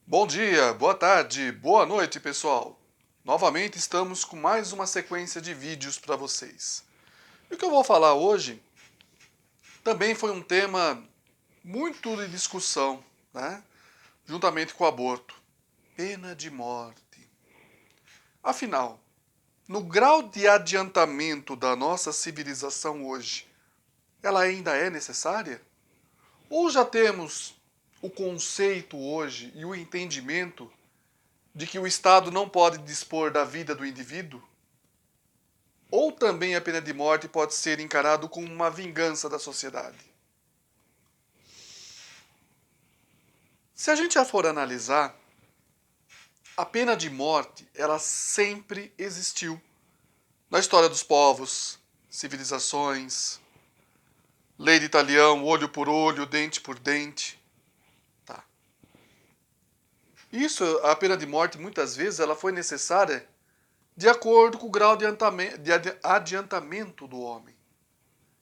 Bom dia, boa tarde, boa noite, pessoal. Novamente estamos com mais uma sequência de vídeos para vocês. E o que eu vou falar hoje também foi um tema muito de discussão, né? Juntamente com o aborto. Pena de morte. Afinal, no grau de adiantamento da nossa civilização hoje, ela ainda é necessária? Ou já temos o conceito hoje e o entendimento de que o Estado não pode dispor da vida do indivíduo? Ou também a pena de morte pode ser encarado como uma vingança da sociedade? Se a gente já for analisar, a pena de morte ela sempre existiu na história dos povos, civilizações, lei de Italião, olho por olho, dente por dente. Tá. Isso, a pena de morte, muitas vezes, ela foi necessária de acordo com o grau de adiantamento do homem.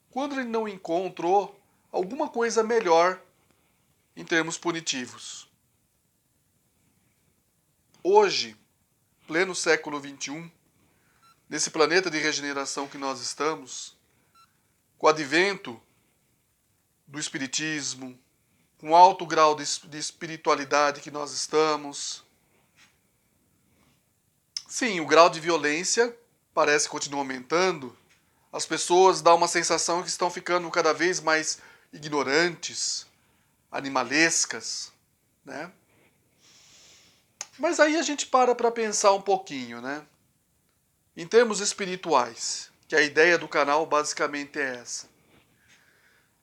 Quando ele não encontrou alguma coisa melhor em termos punitivos. Hoje, pleno século XXI, nesse planeta de regeneração que nós estamos, com o advento do espiritismo, com o alto grau de espiritualidade que nós estamos, sim, o grau de violência parece continuar aumentando. As pessoas dão uma sensação que estão ficando cada vez mais ignorantes, animalescas, né? Mas aí a gente para pensar um pouquinho, né? Em termos espirituais, que a ideia do canal basicamente é essa.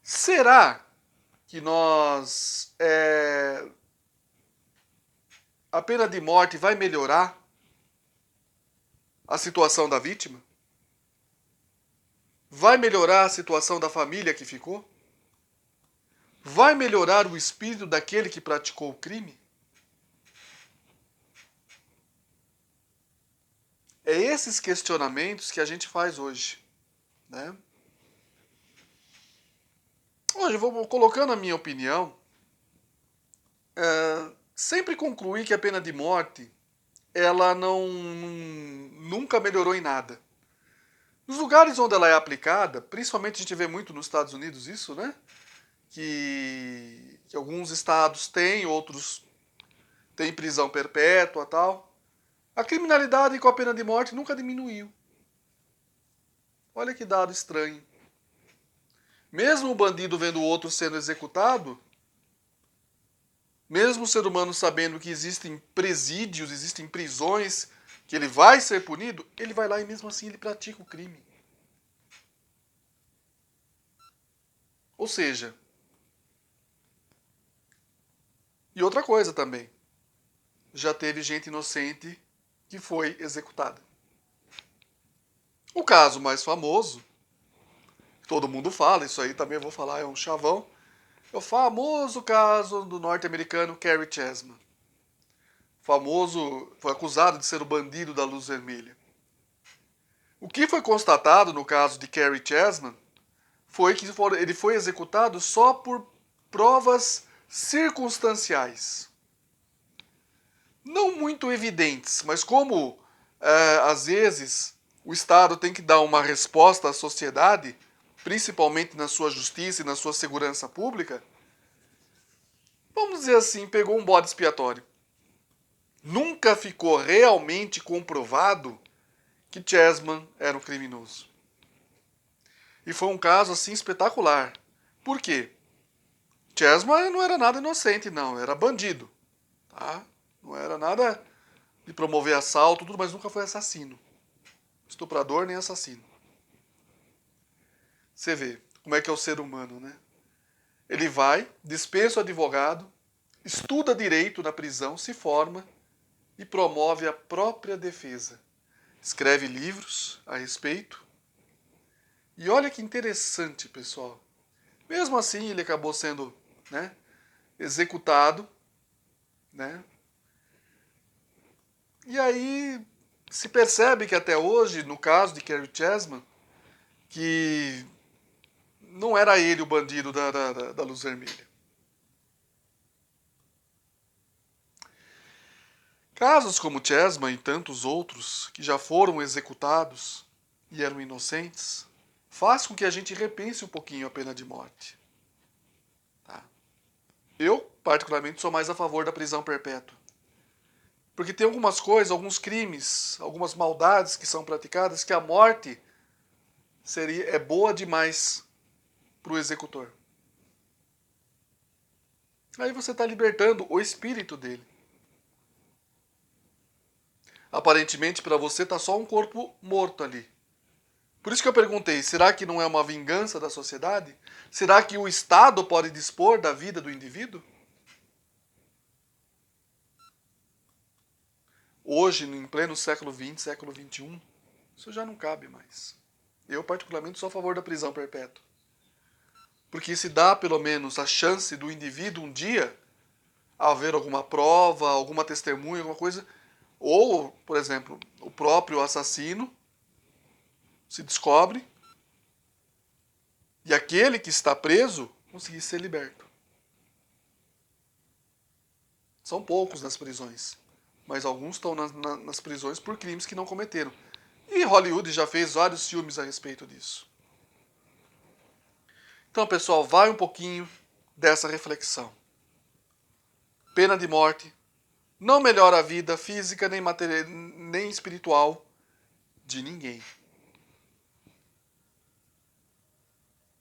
Será que a pena de morte vai melhorar a situação da vítima? Vai melhorar a situação da família que ficou? Vai melhorar o espírito daquele que praticou o crime? É esses questionamentos que a gente faz hoje, né? Hoje eu vou colocando a minha opinião. Sempre concluí que a pena de morte ela nunca melhorou em nada. Nos lugares onde ela é aplicada, principalmente a gente vê muito nos Estados Unidos isso, né? Que alguns estados têm, outros têm prisão perpétua e tal. A criminalidade com a pena de morte nunca diminuiu. Olha que dado estranho. Mesmo o bandido vendo o outro sendo executado, mesmo o ser humano sabendo que existem presídios, existem prisões, que ele vai ser punido, ele vai lá e mesmo assim ele pratica o crime. Ou seja, e outra coisa também, já teve gente inocente que foi executada. O caso mais famoso, todo mundo fala, isso aí também eu vou falar, é um chavão, é o famoso caso do norte-americano Kerry Chessman. Famoso, foi acusado de ser o bandido da luz vermelha. O que foi constatado no caso de Kerry Chessman foi que ele foi executado só por provas circunstanciais. Não muito evidentes, mas como às vezes o Estado tem que dar uma resposta à sociedade, principalmente na sua justiça e na sua segurança pública, vamos dizer assim, pegou um bode expiatório. Nunca ficou realmente comprovado que Chessman era um criminoso. E foi um caso assim espetacular. Por quê? Chessman não era nada inocente, não, era bandido. Tá? Não era nada de promover assalto, tudo, mas nunca foi assassino. Estuprador nem assassino. Você vê como é que é o ser humano, né? Ele vai, dispensa o advogado, estuda direito na prisão, se forma e promove a própria defesa. Escreve livros a respeito. E olha que interessante, pessoal. Mesmo assim, ele acabou sendo, né, executado, né? E aí se percebe que até hoje, no caso de Kerry Chessman, que não era ele o bandido da luz vermelha. Casos como Chessman e tantos outros que já foram executados e eram inocentes, faz com que a gente repense um pouquinho a pena de morte. Tá? Eu, particularmente, sou mais a favor da prisão perpétua. Porque tem algumas coisas, alguns crimes, algumas maldades que são praticadas que a morte é boa demais para o executor. Aí você está libertando o espírito dele. Aparentemente, para você, está só um corpo morto ali. Por isso que eu perguntei, será que não é uma vingança da sociedade? Será que o Estado pode dispor da vida do indivíduo? Hoje, em pleno século XX, século XXI, isso já não cabe mais. Eu, particularmente, sou a favor da prisão perpétua. Porque se dá, pelo menos, a chance do indivíduo um dia haver alguma prova, alguma testemunha, alguma coisa, ou, por exemplo, o próprio assassino se descobre e aquele que está preso conseguir ser liberto. São poucos nas prisões, mas alguns estão nas prisões por crimes que não cometeram. E Hollywood já fez vários filmes a respeito disso. Então, pessoal, vai um pouquinho dessa reflexão. Pena de morte não melhora a vida física nem material, nem espiritual de ninguém.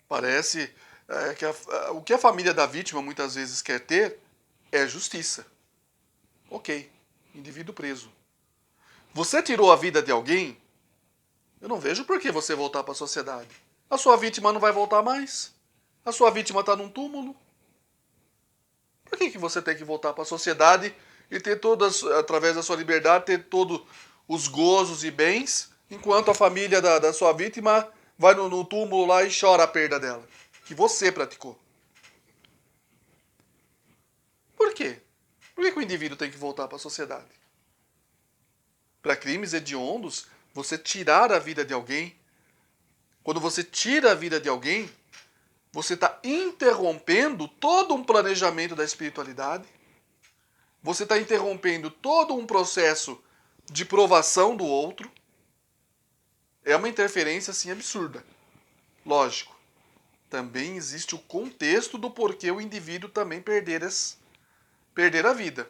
Parece que o que a família da vítima muitas vezes quer ter é justiça. Ok, indivíduo preso. Você tirou a vida de alguém, eu não vejo por que você voltar para a sociedade. A sua vítima não vai voltar mais. A sua vítima está num túmulo. Por que você tem que voltar para a sociedade e ter todas, através da sua liberdade, ter todos os gozos e bens, enquanto a família da sua vítima vai no túmulo lá e chora a perda dela, que você praticou? Por quê? Por que o indivíduo tem que voltar para a sociedade? Para crimes hediondos, você tirar a vida de alguém, quando você tira a vida de alguém, você está interrompendo todo um planejamento da espiritualidade, você está interrompendo todo um processo de provação do outro. É uma interferência assim absurda. Lógico, também existe o contexto do porquê o indivíduo também perder a vida.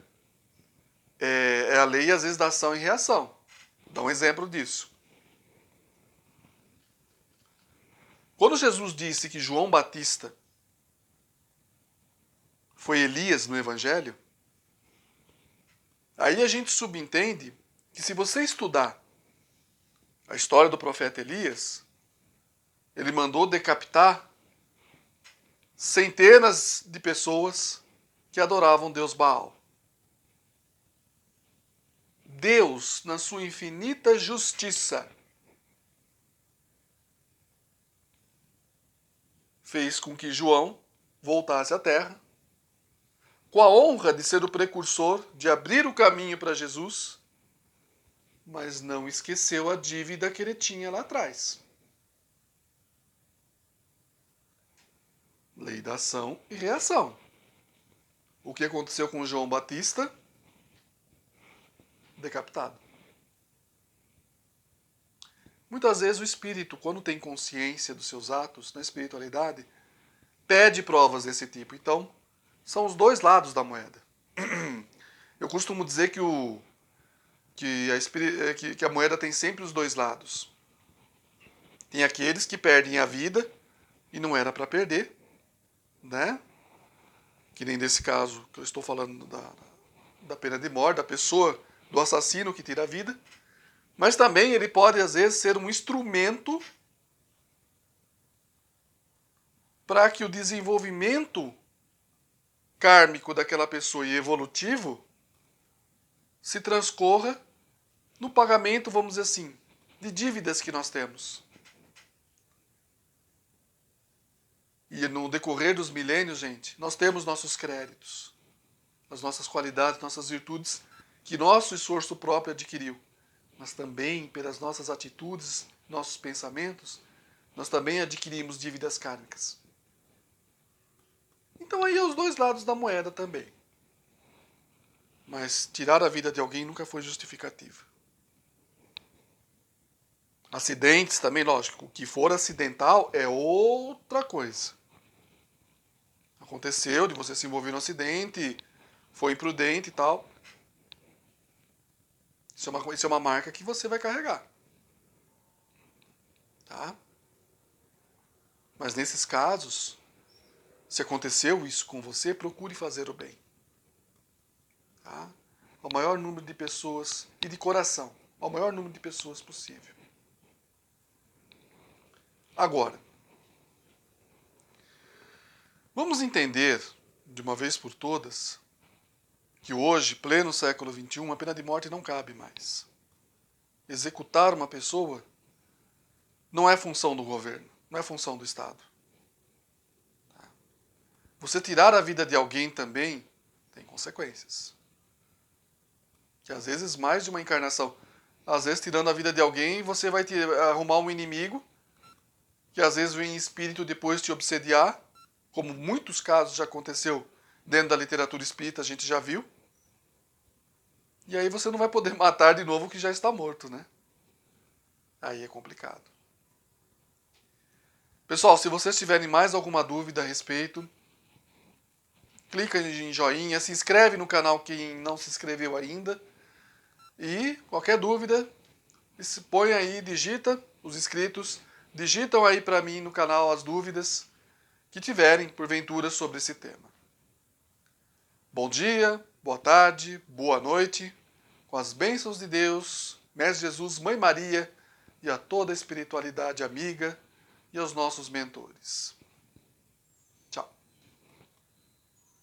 É a lei, às vezes, da ação e reação. Vou dar um exemplo disso. Quando Jesus disse que João Batista foi Elias no Evangelho, aí a gente subentende que se você estudar a história do profeta Elias, ele mandou decapitar centenas de pessoas que adoravam Deus Baal. Deus, na sua infinita justiça, fez com que João voltasse à terra, com a honra de ser o precursor, de abrir o caminho para Jesus, mas não esqueceu a dívida que ele tinha lá atrás. Lei da ação e reação. O que aconteceu com João Batista? Decapitado. Muitas vezes o espírito, quando tem consciência dos seus atos na espiritualidade, pede provas desse tipo. Então, são os dois lados da moeda. Eu costumo dizer que a moeda tem sempre os dois lados. Tem aqueles que perdem a vida e não era para perder, né? Que nem nesse caso que eu estou falando da pena de morte, da pessoa, do assassino que tira a vida. Mas também ele pode, às vezes, ser um instrumento para que o desenvolvimento kármico daquela pessoa e evolutivo se transcorra no pagamento, vamos dizer assim, de dívidas que nós temos. E no decorrer dos milênios, gente, nós temos nossos créditos, as nossas qualidades, nossas virtudes, que nosso esforço próprio adquiriu. Mas também, pelas nossas atitudes, nossos pensamentos, nós também adquirimos dívidas kármicas. Então aí é os dois lados da moeda também. Mas tirar a vida de alguém nunca foi justificativa. Acidentes também, lógico, o que for acidental é outra coisa. Aconteceu de você se envolver no acidente, foi imprudente e tal. Isso é uma marca que você vai carregar. Tá? Mas nesses casos, se aconteceu isso com você, procure fazer o bem. Tá? Ao maior número de pessoas, e de coração, ao maior número de pessoas possível. Agora, vamos entender, de uma vez por todas, que hoje, pleno século XXI, a pena de morte não cabe mais. Executar uma pessoa não é função do governo, não é função do Estado. Você tirar a vida de alguém também tem consequências. Que às vezes mais de uma encarnação. Às vezes, tirando a vida de alguém, você vai arrumar um inimigo, que às vezes vem em espírito depois te obsediar, como muitos casos já aconteceu dentro da literatura espírita, a gente já viu. E aí você não vai poder matar de novo o que já está morto, né? Aí é complicado. Pessoal, se vocês tiverem mais alguma dúvida a respeito, clica em joinha, se inscreve no canal quem não se inscreveu ainda. E qualquer dúvida, põe aí, digita os inscritos, digitam aí para mim no canal as dúvidas que tiverem, porventura, sobre esse tema. Bom dia, boa tarde, boa noite, com as bênçãos de Deus, Mestre Jesus, Mãe Maria e a toda a espiritualidade amiga e aos nossos mentores.